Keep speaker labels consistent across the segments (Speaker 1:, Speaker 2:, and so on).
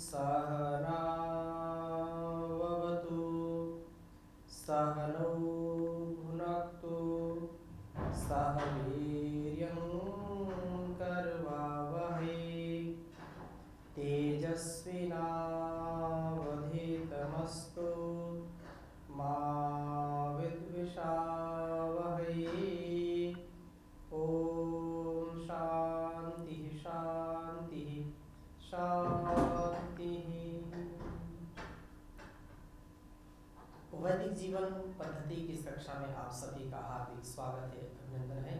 Speaker 1: सहनाववतु सहनौ भुनक्तु सह वीर्यं करवावहै तेजस्विनावधीतमस्तु मा विद्विषावहै। ओम शांति शांति शांति। वैदिक जीवन पद्धति की इस कक्षा में आप सभी का हार्दिक स्वागत है, अभिनंदन है।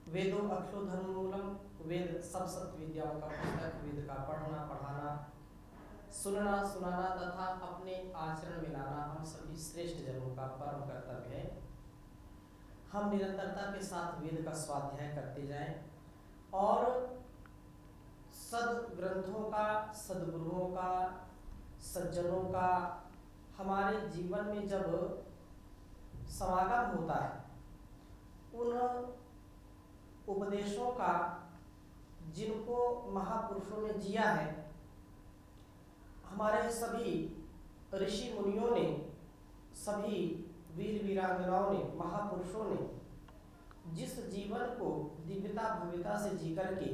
Speaker 1: वेदों अक्षो धर्ममूलम, वेद सब सत्य विद्याओं का पुस्तक। वेद का पढ़ना पढ़ाना, सुनना सुनाना तथा अपने आचरण में लाना हम सभी श्रेष्ठ जनों का परम कर्तव्य है। हम निरंतरता के साथ वेद का स्वाध्याय करते जाएं और सद्ग्रंथों का, सद्गुरुओं का, सज्जनों का हमारे जीवन में जब समागम होता है, उन उपदेशों का जिनको महापुरुषों ने जिया है, हमारे सभी ऋषि मुनियों ने, सभी वीर वीरांगनाओं ने, महापुरुषों ने जिस जीवन को दिव्यता भव्यता से जी करके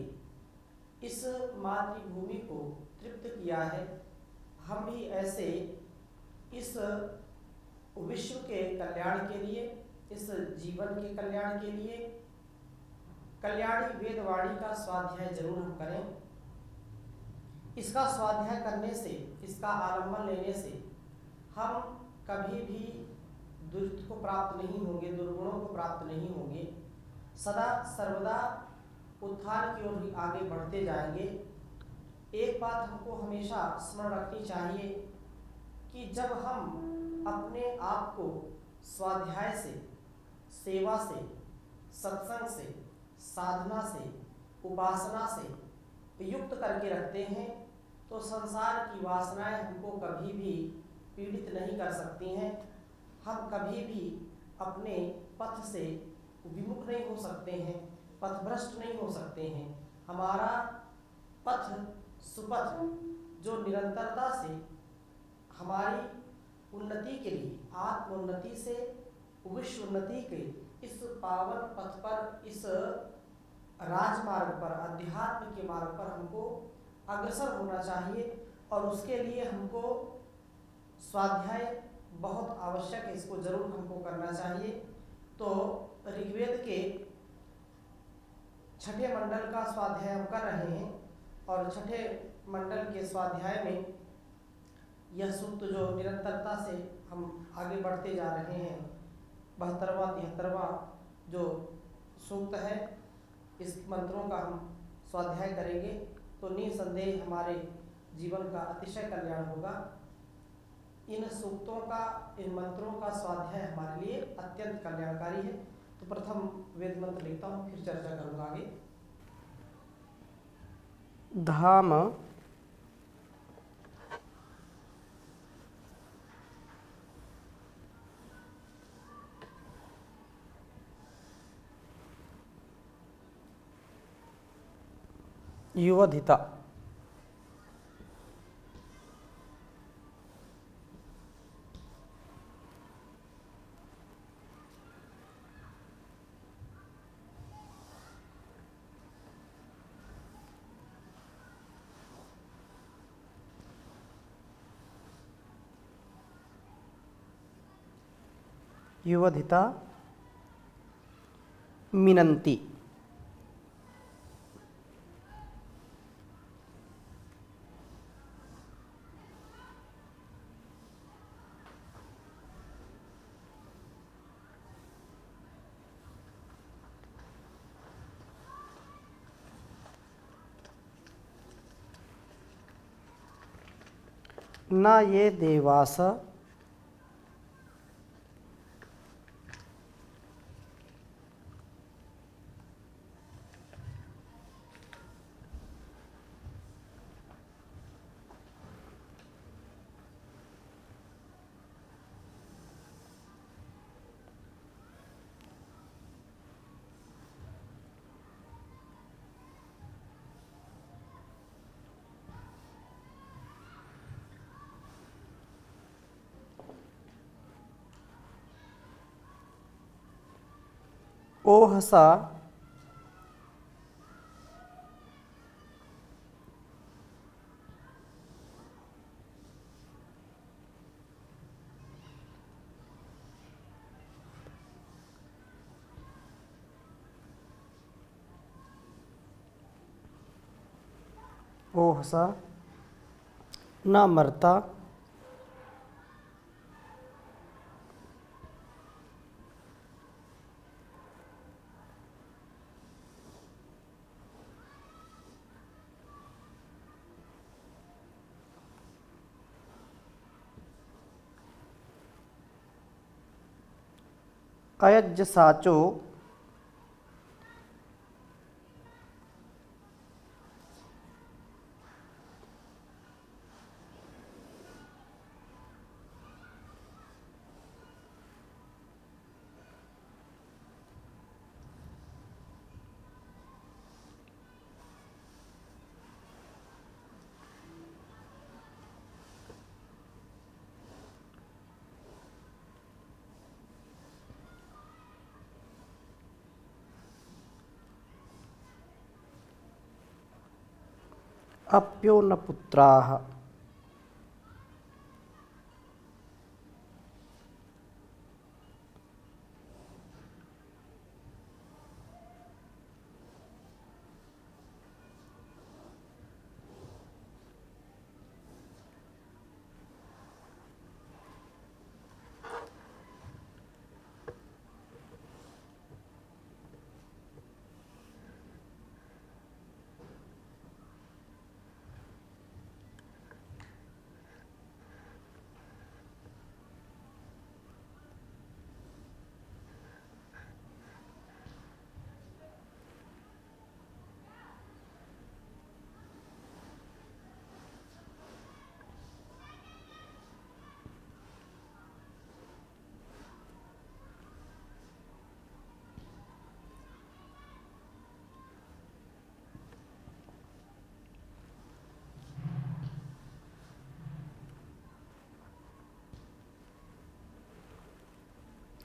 Speaker 1: इस मातृभूमि को तृप्त किया है, हम भी ऐसे इस विश्व के कल्याण के लिए, इस जीवन के कल्याण के लिए कल्याणी वेदवाणी का स्वाध्याय जरूर हम करें। इसका स्वाध्याय करने से, इसका आलम्बन लेने से हम कभी भी दुरित को प्राप्त नहीं होंगे, दुर्गुणों को प्राप्त नहीं होंगे, सदा सर्वदा उत्थान की ओर आगे बढ़ते जाएंगे। एक बात हमको हमेशा स्मरण रखनी चाहिए कि जब हम अपने आप को स्वाध्याय से, सेवा से, सत्संग से, साधना से, उपासना से युक्त करके रखते हैं, तो संसार की वासनाएं हमको कभी भी पीड़ित नहीं कर सकती हैं। हम कभी भी अपने पथ से विमुख नहीं हो सकते हैं, पथभ्रष्ट नहीं हो सकते हैं। हमारा पथ सुपथ जो निरंतरता से हमारी उन्नति के लिए, आत्मोन्नति से विश्व उन्नति के इस पावन पथ पर, इस राजमार्ग पर, अध्यात्म के मार्ग पर हमको अग्रसर होना चाहिए और उसके लिए हमको स्वाध्याय बहुत आवश्यक है, इसको जरूर हमको करना चाहिए। तो ऋग्वेद के छठे मंडल का स्वाध्याय हम कर रहे हैं और छठे मंडल के स्वाध्याय में यह सूक्त जो निरंतरता से हम आगे बढ़ते जा रहे हैं, 72वां 73वां जो सूक्त है, इस मंत्रों का हम स्वाध्याय करेंगे तो निसंदेह हमारे जीवन का अतिशय कल्याण होगा। इन सूक्तों का, इन मंत्रों का स्वाध्याय हमारे लिए अत्यंत कल्याणकारी है। तो प्रथम वेद मंत्र लिखता हूँ, फिर चर्चा करूँगा आगे। धाम युवधिता युवधिता मिनंती। न ये देवास ओहसा ओहसा न मरता अयज्ज साचो अप्यो न पुत्राः।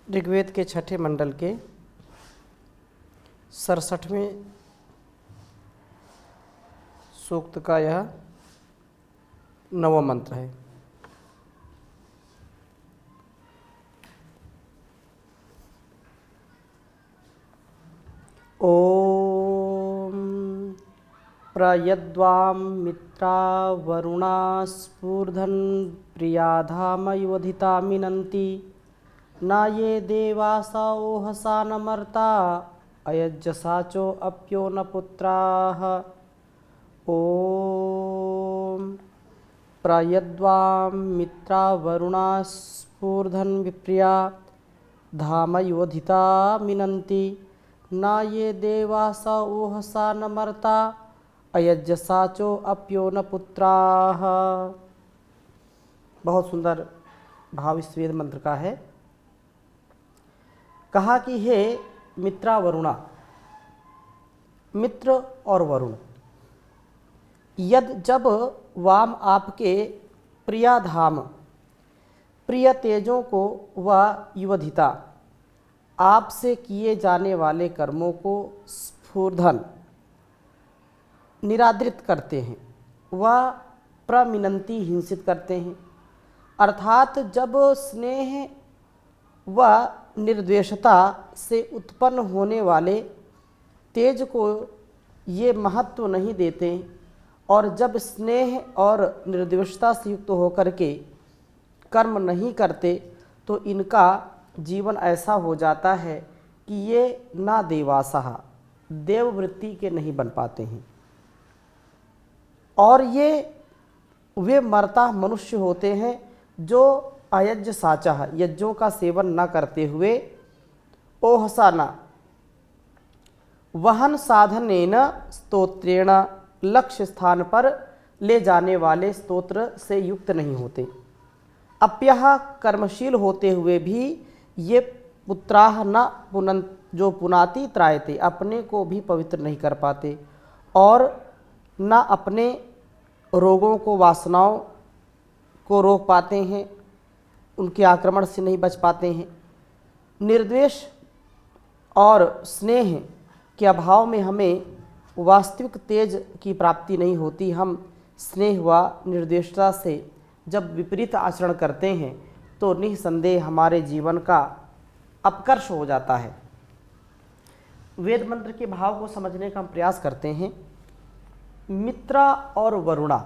Speaker 1: ऋग्वेद के छठे मंडल के 67वें सूक्त का यह 9वां मंत्र है। ओम प्रयद्वां मित्रा वरुणा स्फूर्धन् प्रियाधाम योधिता मिनन्ति न ये देवासा ओहसा न मर्ता अयज्जसाचो अप्यो न पुत्राः। ओम प्रयद्वां मित्रा वरुणा स्फूर्धन् विप्रिया धाम योधिता मिनन्ति न ये देवासा ओहसा न मर्ता अयज्जसाचो अप्यो न पुत्राः। बहुत सुंदर भाव इस वेद मंत्र का है। कहा कि हे मित्रा वरुणा, मित्र और वरुण, यद जब वाम आपके प्रियाधाम प्रिय तेजों को व युवधिता आपसे किए जाने वाले कर्मों को स्फूर्धन निरादृत करते हैं, वह प्रमिनंती हिंसित करते हैं। अर्थात जब स्नेह व निर्द्वेषता से उत्पन्न होने वाले तेज को ये महत्व नहीं देते और जब स्नेह और निर्द्वेषता से युक्त होकर के कर्म नहीं करते तो इनका जीवन ऐसा हो जाता है कि ये ना देवासः देववृत्ति के नहीं बन पाते हैं और ये वे मर्ता मनुष्य होते हैं जो अयज्ञ साचा यज्ञों का सेवन न करते हुए ओहसाना वहन साधनेन स्तोत्रेण लक्ष्य स्थान पर ले जाने वाले स्तोत्र से युक्त नहीं होते। अप्यः कर्मशील होते हुए भी ये पुत्राः न पुनन्त जो पुनाति त्रायते अपने को भी पवित्र नहीं कर पाते और न अपने रोगों को वासनाओं को रोक पाते हैं, उनके आक्रमण से नहीं बच पाते हैं। निर्द्वेष और स्नेह के अभाव में हमें वास्तविक तेज की प्राप्ति नहीं होती। हम स्नेह व निर्देशता से जब विपरीत आचरण करते हैं तो निसंदेह हमारे जीवन का अपकर्ष हो जाता है। वेद मंत्र के भाव को समझने का हम प्रयास करते हैं। मित्र और वरुणा,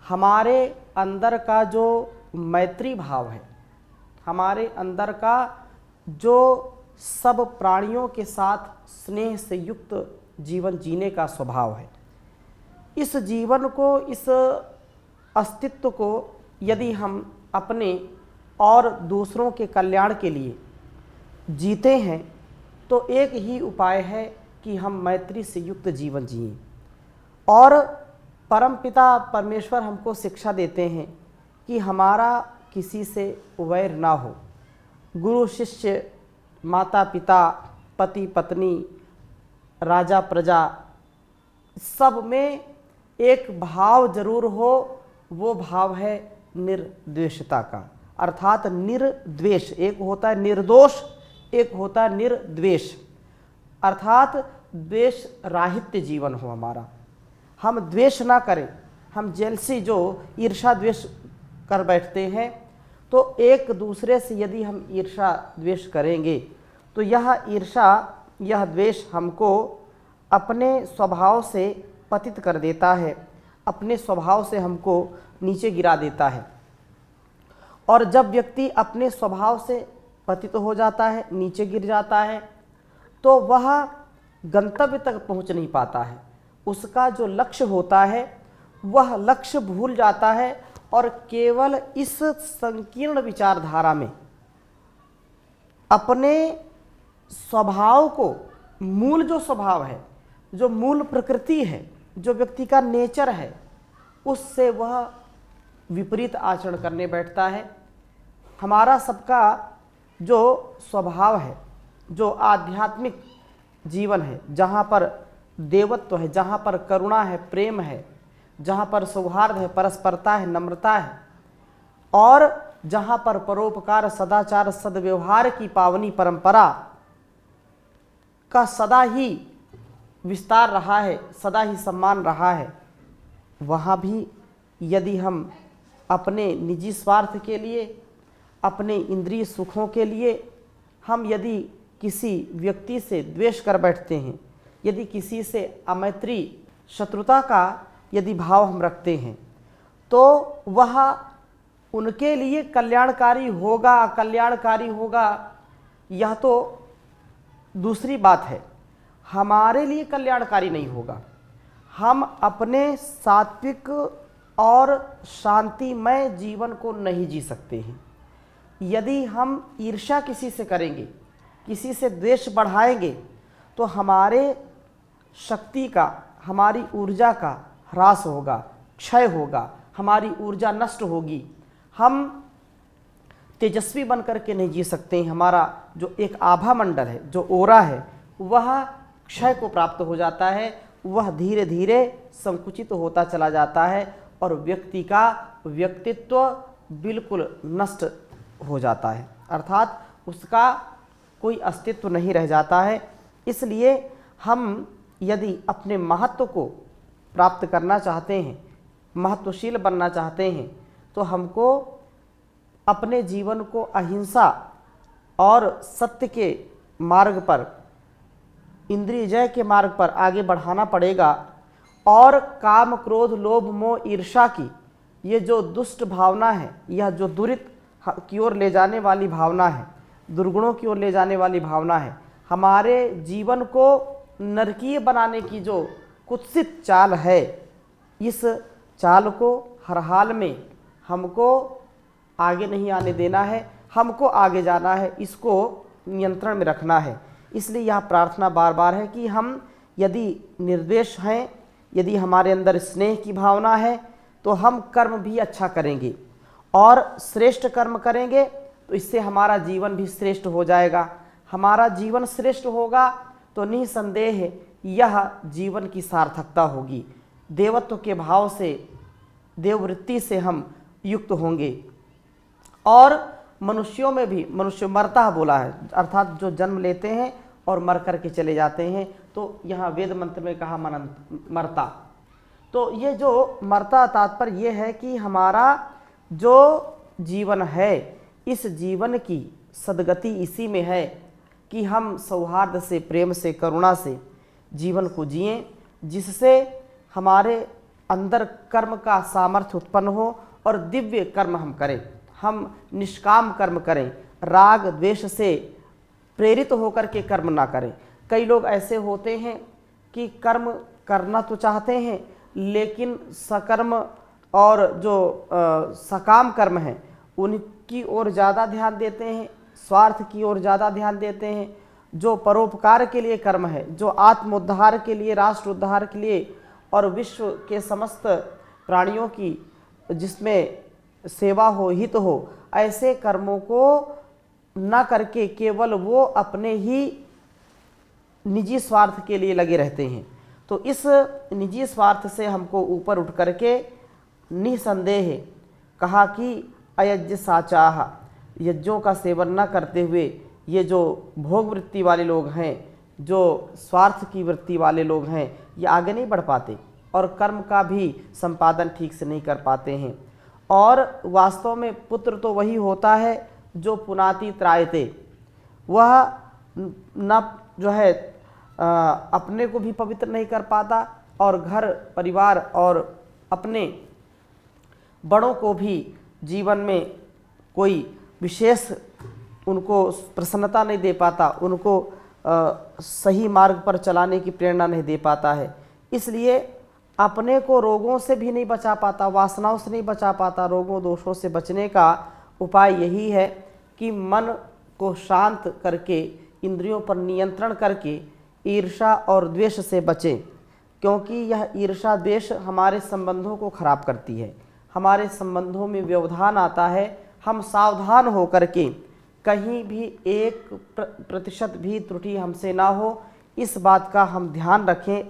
Speaker 1: हमारे अंदर का जो मैत्री भाव है, हमारे अंदर का जो सब प्राणियों के साथ स्नेह से युक्त जीवन जीने का स्वभाव है, इस जीवन को, इस अस्तित्व को यदि हम अपने और दूसरों के कल्याण के लिए जीते हैं तो एक ही उपाय है कि हम मैत्री से युक्त जीवन जिएं। और परमपिता परमेश्वर हमको शिक्षा देते हैं कि हमारा किसी से वैर ना हो। गुरु शिष्य, माता पिता, पति पत्नी, राजा प्रजा, सब में एक भाव जरूर हो, वो भाव है निर्द्वेषता का। अर्थात निर्द्वेष, एक होता है निर्दोष, एक होता है निर्द्वेष, अर्थात द्वेष राहित्य जीवन हो हमारा। हम द्वेष ना करें। हम जेलसी, जो ईर्षा द्वेष कर बैठते हैं, तो एक दूसरे से यदि हम ईर्षा द्वेष करेंगे तो यह ईर्षा, यह द्वेष हमको अपने स्वभाव से पतित कर देता है, अपने स्वभाव से हमको नीचे गिरा देता है। और जब व्यक्ति अपने स्वभाव से पतित हो जाता है, नीचे गिर जाता है, तो वह गंतव्य तक पहुंच नहीं पाता है। उसका जो लक्ष्य होता है वह लक्ष्य भूल जाता है और केवल इस संकीर्ण विचारधारा में अपने स्वभाव को, मूल जो स्वभाव है, जो मूल प्रकृति है, जो व्यक्ति का नेचर है, उससे वह विपरीत आचरण करने बैठता है। हमारा सबका जो स्वभाव है, जो आध्यात्मिक जीवन है, जहाँ पर देवत्व है, जहाँ पर करुणा है, प्रेम है, जहाँ पर सौहार्द है, परस्परता है, नम्रता है, और जहाँ पर परोपकार, सदाचार, सद्व्यवहार की पावनी परंपरा का सदा ही विस्तार रहा है, सदा ही सम्मान रहा है, वहाँ भी यदि हम अपने निजी स्वार्थ के लिए, अपने इंद्रिय सुखों के लिए हम यदि किसी व्यक्ति से द्वेष कर बैठते हैं, यदि किसी से अमैत्री, शत्रुता का यदि भाव हम रखते हैं, तो वह उनके लिए कल्याणकारी होगा, अकल्याणकारी होगा, यह तो दूसरी बात है। हमारे लिए कल्याणकारी नहीं होगा। हम अपने सात्विक और शांतिमय जीवन को नहीं जी सकते हैं यदि हम ईर्ष्या किसी से करेंगे, किसी से द्वेष बढ़ाएंगे, तो हमारे शक्ति का, हमारी ऊर्जा का ह्रास होगा, क्षय होगा, हमारी ऊर्जा नष्ट होगी। हम तेजस्वी बन करके नहीं जी सकते हैं। हमारा जो एक आभा मंडल है, जो ओरा है, वह क्षय को प्राप्त हो जाता है, वह धीरे धीरे संकुचित होता चला जाता है और व्यक्ति का व्यक्तित्व बिल्कुल नष्ट हो जाता है, अर्थात उसका कोई अस्तित्व नहीं रह जाता है। इसलिए हम यदि अपने महत्व को प्राप्त करना चाहते हैं, महत्वशील बनना चाहते हैं, तो हमको अपने जीवन को अहिंसा और सत्य के मार्ग पर, इंद्रिय जय के मार्ग पर आगे बढ़ाना पड़ेगा। और काम, क्रोध, लोभ, मोह, ईर्ष्या की ये जो दुष्ट भावना है, यह जो दुरित की ओर ले जाने वाली भावना है, दुर्गुणों की ओर ले जाने वाली भावना है, हमारे जीवन को नरकीय बनाने की जो कुत्सित चाल है, इस चाल को हर हाल में हमको आगे नहीं आने देना है, हमको आगे जाना है, इसको नियंत्रण में रखना है। इसलिए यह प्रार्थना बार बार है कि हम यदि निर्द्वेष हैं, यदि हमारे अंदर स्नेह की भावना है, तो हम कर्म भी अच्छा करेंगे और श्रेष्ठ कर्म करेंगे, तो इससे हमारा जीवन भी श्रेष्ठ हो जाएगा। हमारा जीवन श्रेष्ठ होगा तो निसंदेह यह जीवन की सार्थकता होगी। देवत्व के भाव से, देववृत्ति से हम युक्त होंगे। और मनुष्यों में भी, मनुष्य मरता बोला है, अर्थात जो जन्म लेते हैं और मर कर के चले जाते हैं। तो यहाँ वेद मंत्र में कहा मरता, तो ये जो मरता तात्पर्य ये है कि हमारा जो जीवन है, इस जीवन की सद्गति इसी में है कि हम सौहार्द से, प्रेम से, करुणा से जीवन को जिएं, जिससे हमारे अंदर कर्म का सामर्थ्य उत्पन्न हो और दिव्य कर्म हम करें, हम निष्काम कर्म करें, राग द्वेष से प्रेरित होकर के कर्म ना करें। कई लोग ऐसे होते हैं कि कर्म करना तो चाहते हैं, लेकिन सकर्म और जो सकाम कर्म हैं उनकी ओर ज़्यादा ध्यान देते हैं, स्वार्थ की ओर ज़्यादा ध्यान देते हैं। जो परोपकार के लिए कर्म है, जो आत्मोद्धार के लिए, राष्ट्र उद्धार के लिए और विश्व के समस्त प्राणियों की जिसमें सेवा हो, हित हो, ऐसे कर्मों को न करके केवल वो अपने ही निजी स्वार्थ के लिए लगे रहते हैं। तो इस निजी स्वार्थ से हमको ऊपर उठ करके निसंदेह कहा कि अयज्ञ साचाह, यज्ञों का सेवन न करते हुए ये जो भोग वृत्ति वाले लोग हैं, जो स्वार्थ की वृत्ति वाले लोग हैं, ये आगे नहीं बढ़ पाते और कर्म का भी संपादन ठीक से नहीं कर पाते हैं। और वास्तव में पुत्र तो वही होता है जो पुनाति त्रायते, वह न जो है अपने को भी पवित्र नहीं कर पाता और घर परिवार और अपने बड़ों को भी जीवन में कोई विशेष उनको प्रसन्नता नहीं दे पाता, उनको सही मार्ग पर चलाने की प्रेरणा नहीं दे पाता है। इसलिए अपने को रोगों से भी नहीं बचा पाता, वासनाओं से नहीं बचा पाता। रोगों दोषों से बचने का उपाय यही है कि मन को शांत करके, इंद्रियों पर नियंत्रण करके ईर्षा और द्वेष से बचें, क्योंकि यह ईर्षा द्वेष हमारे संबंधों को खराब करती है, हमारे संबंधों में व्यवधान आता है। हम सावधान हो करके कहीं भी 1% भी त्रुटि हमसे ना हो, इस बात का हम ध्यान रखें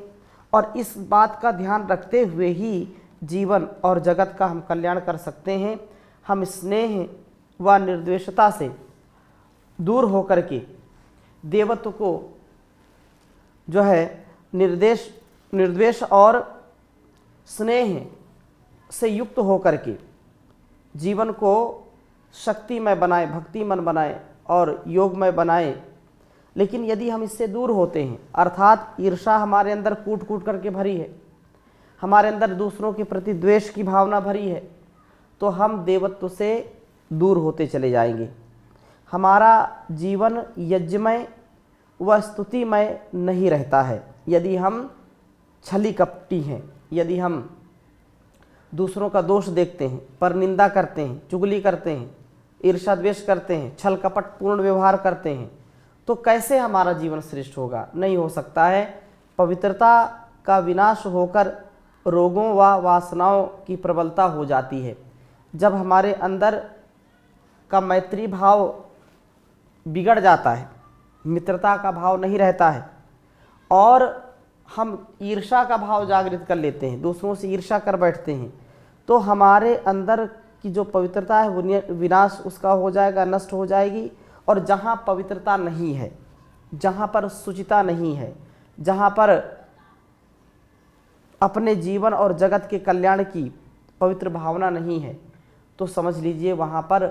Speaker 1: और इस बात का ध्यान रखते हुए ही जीवन और जगत का हम कल्याण कर सकते हैं। हम स्नेह व निर्द्वेषता से दूर होकर के देवत्व को जो है निर्द्वेष और स्नेह से युक्त होकर के जीवन को शक्तिमय बनाए, भक्तिमय बनाए और योगमय बनाए। लेकिन यदि हम इससे दूर होते हैं, अर्थात ईर्षा हमारे अंदर कूट कूट करके भरी है, हमारे अंदर दूसरों के प्रति द्वेष की भावना भरी है, तो हम देवत्व से दूर होते चले जाएंगे। हमारा जीवन यज्ञमय व स्तुतिमय नहीं रहता है यदि हम छली कपटी हैं, यदि हम दूसरों का दोष देखते हैं, पर निंदा करते हैं, चुगली करते हैं, ईर्षा द्वेष करते हैं, छल कपट पूर्ण व्यवहार करते हैं, तो कैसे हमारा जीवन श्रेष्ठ होगा? नहीं हो सकता है। पवित्रता का विनाश होकर रोगों व वासनाओं की प्रबलता हो जाती है। जब हमारे अंदर का मैत्री भाव बिगड़ जाता है, मित्रता का भाव नहीं रहता है और हम ईर्षा का भाव जागृत कर लेते हैं, दूसरों से ईर्षा कर बैठते हैं, तो हमारे अंदर की जो पवित्रता है वो विनाश उसका हो जाएगा, नष्ट हो जाएगी। और जहाँ पवित्रता नहीं है, जहाँ पर शुचिता नहीं है, जहाँ पर अपने जीवन और जगत के कल्याण की पवित्र भावना नहीं है, तो समझ लीजिए वहाँ पर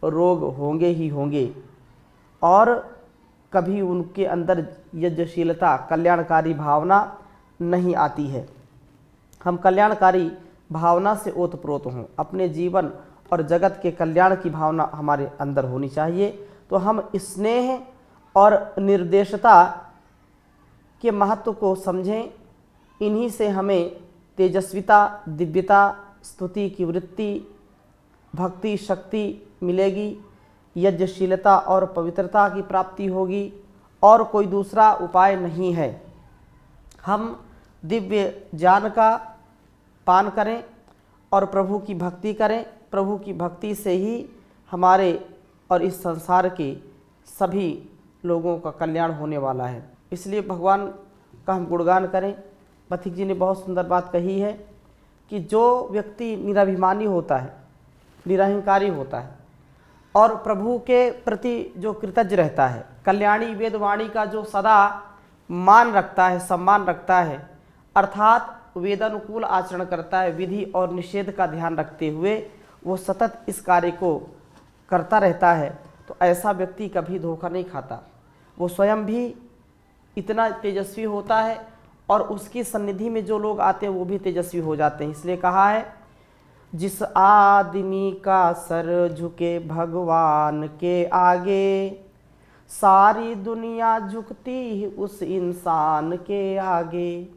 Speaker 1: रोग होंगे ही होंगे और कभी उनके अंदर यज्ञशीलता, कल्याणकारी भावना नहीं आती है। हम कल्याणकारी भावना से ओतप्रोत हों, अपने जीवन और जगत के कल्याण की भावना हमारे अंदर होनी चाहिए। तो हम स्नेह और निर्देशता के महत्व को समझें, इन्हीं से हमें तेजस्विता, दिव्यता, स्तुति की वृत्ति, भक्ति, शक्ति मिलेगी, यज्ञशीलता और पवित्रता की प्राप्ति होगी और कोई दूसरा उपाय नहीं है। हम दिव्य ज्ञान का पान करें और प्रभु की भक्ति करें। प्रभु की भक्ति से ही हमारे और इस संसार के सभी लोगों का कल्याण होने वाला है। इसलिए भगवान का हम गुणगान करें। पथिक जी ने बहुत सुंदर बात कही है कि जो व्यक्ति निराभिमानी होता है, निरहंकारी होता है, और प्रभु के प्रति जो कृतज्ञ रहता है, कल्याणी वेदवाणी का जो सदा मान रखता है, सम्मान रखता है, अर्थात वेदानुकूल आचरण करता है, विधि और निषेध का ध्यान रखते हुए वो सतत इस कार्य को करता रहता है, तो ऐसा व्यक्ति कभी धोखा नहीं खाता। वो स्वयं भी इतना तेजस्वी होता है और उसकी सन्निधि में जो लोग आते हैं वो भी तेजस्वी हो जाते हैं। इसलिए कहा है, जिस आदमी का सर झुके भगवान के आगे, सारी दुनिया झुकती उस इंसान के आगे।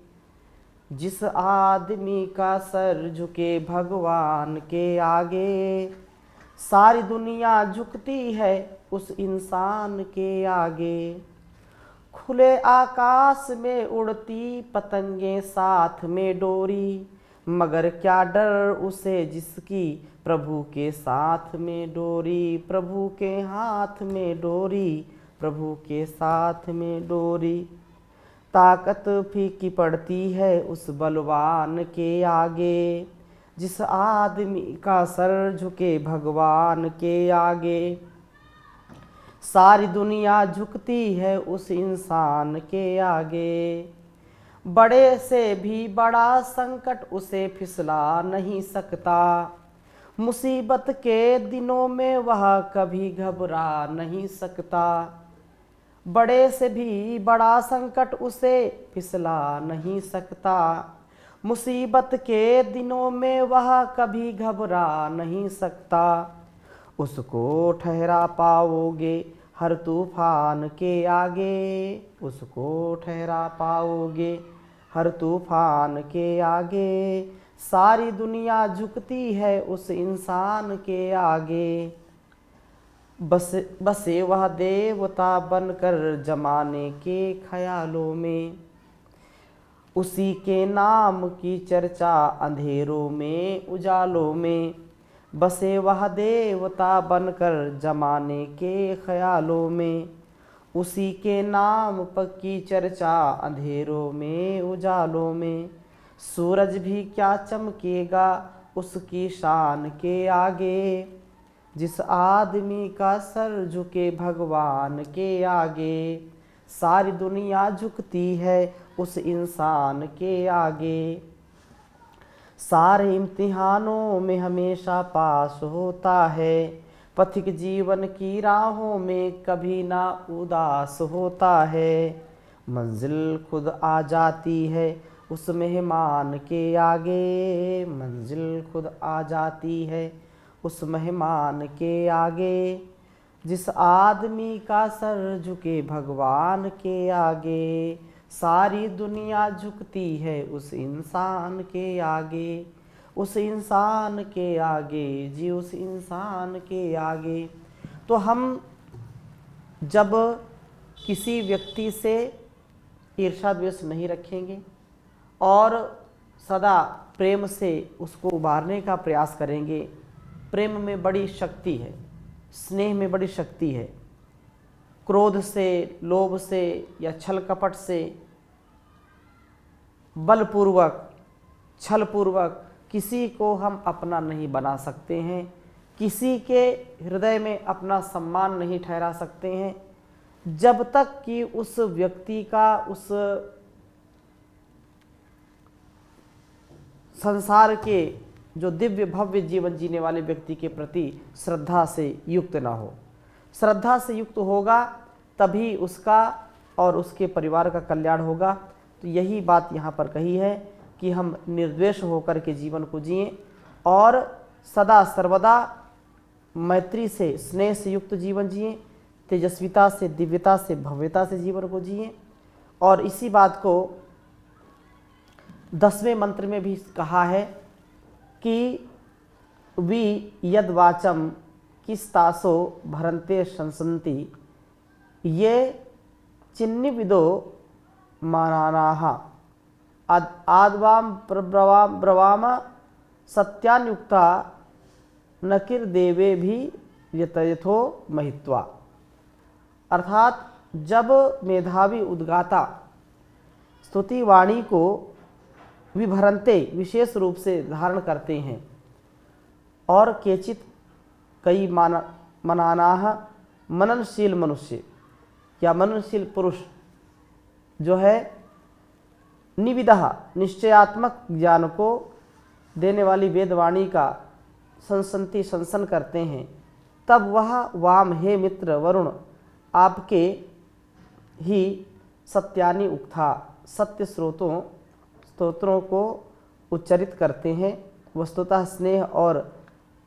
Speaker 1: जिस आदमी का सर झुके भगवान के आगे, सारी दुनिया झुकती है उस इंसान के आगे। खुले आकाश में उड़ती पतंगे साथ में डोरी, मगर क्या डर उसे जिसकी प्रभु के साथ में डोरी। प्रभु के हाथ में डोरी, प्रभु के साथ में डोरी। ताकत फीकी पड़ती है उस बलवान के आगे, जिस आदमी का सर झुके भगवान के आगे। सारी दुनिया झुकती है उस इंसान के आगे। बड़े से भी बड़ा संकट उसे फिसला नहीं सकता, मुसीबत के दिनों में वह कभी घबरा नहीं सकता। बड़े से भी बड़ा संकट उसे फिसला नहीं सकता, मुसीबत के दिनों में वह कभी घबरा नहीं सकता। उसको ठहरा पाओगे हर तूफान के आगे, उसको ठहरा पाओगे हर तूफान के आगे। सारी दुनिया झुकती है उस इंसान के आगे। बसे वह देवता बनकर जमाने के ख्यालों में, उसी के नाम की चर्चा अंधेरों में उजालों में। बसे वह देवता बनकर जमाने के ख्यालों में, उसी के नाम की चर्चा अंधेरों में उजालों में। सूरज भी क्या चमकेगा उसकी शान के आगे, जिस आदमी का सर झुके भगवान के आगे। सारी दुनिया झुकती है उस इंसान के आगे। सारे इम्तिहानों में हमेशा पास होता है, पथिक जीवन की राहों में कभी ना उदास होता है। मंजिल खुद आ जाती है उस मेहमान के आगे, मंजिल खुद आ जाती है उस मेहमान के आगे। जिस आदमी का सर झुके भगवान के आगे, सारी दुनिया झुकती है उस इंसान के आगे, उस इंसान के आगे जी, उस इंसान के आगे। तो हम जब किसी व्यक्ति से ईर्ष्या द्वेष नहीं रखेंगे और सदा प्रेम से उसको उबारने का प्रयास करेंगे। प्रेम में बड़ी शक्ति है, स्नेह में बड़ी शक्ति है। क्रोध से, लोभ से या छल कपट से, बलपूर्वक, छलपूर्वक किसी को हम अपना नहीं बना सकते हैं, किसी के हृदय में अपना सम्मान नहीं ठहरा सकते हैं, जब तक कि उस व्यक्ति का उस संसार के जो दिव्य भव्य जीवन जीने वाले व्यक्ति के प्रति श्रद्धा से युक्त ना हो। श्रद्धा से युक्त होगा तभी उसका और उसके परिवार का कल्याण होगा। तो यही बात यहाँ पर कही है कि हम निर्द्वेष होकर के जीवन को जिएं और सदा सर्वदा मैत्री से, स्नेह से युक्त जीवन जिएं, तेजस्विता से, दिव्यता से, भव्यता से जीवन को जिएं। और इसी बात को 10वें मंत्र में भी कहा है कि वि यद वाचम किस्तासो भरन्ते शंसन्ति, ये चिन्निविदो मानानाः आद्वाम ब्रवाम सत्यान्युक्ता नकिर्देवे भी यतयथो महित्वा। अर्थात जब मेधावी उद्गाता स्तुति वाणी को विभरन्ते विशेष रूप से धारण करते हैं और केचित कई
Speaker 2: मनानाह मननशील मनुष्य या मननशील पुरुष जो है निविदः निश्चयात्मक ज्ञान को देने वाली वेदवाणी का संसन करते हैं, तब वह वाम हे मित्र वरुण आपके ही सत्यानि उक्था सत्य स्तोत्रों को उच्चरित करते हैं। वस्तुतः स्नेह और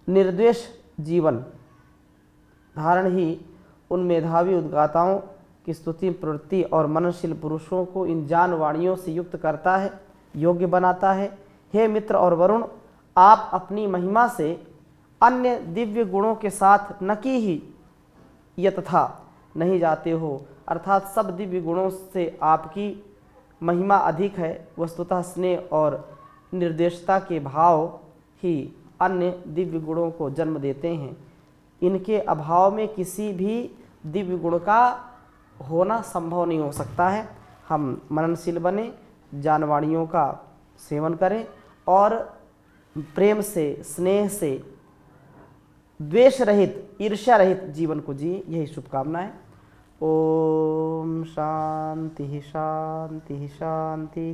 Speaker 2: निर्द्वेष जीवन धारण ही उन मेधावी उद्गाताओं की स्तुति प्रवृत्ति और मननशील पुरुषों को इन ज्ञान वाणियों से युक्त करता है, योग्य बनाता है। हे मित्र और वरुण, आप अपनी महिमा से अन्य दिव्य गुणों के साथ न कि ही यतथा नहीं जाते हो, अर्थात सब दिव्य गुणों से आपकी महिमा अधिक है। वस्तुतः स्नेह और निर्देशता के भाव ही अन्य दिव्य गुणों को जन्म देते हैं। इनके अभाव में किसी भी दिव्य गुण का होना संभव नहीं हो सकता है। हम मननशील बने, जानवाणियों का सेवन करें और प्रेम से, स्नेह से, द्वेष रहित, ईर्ष्या रहित जीवन को जिए, यही शुभकामनाएं। ओम शांति शांति शांति।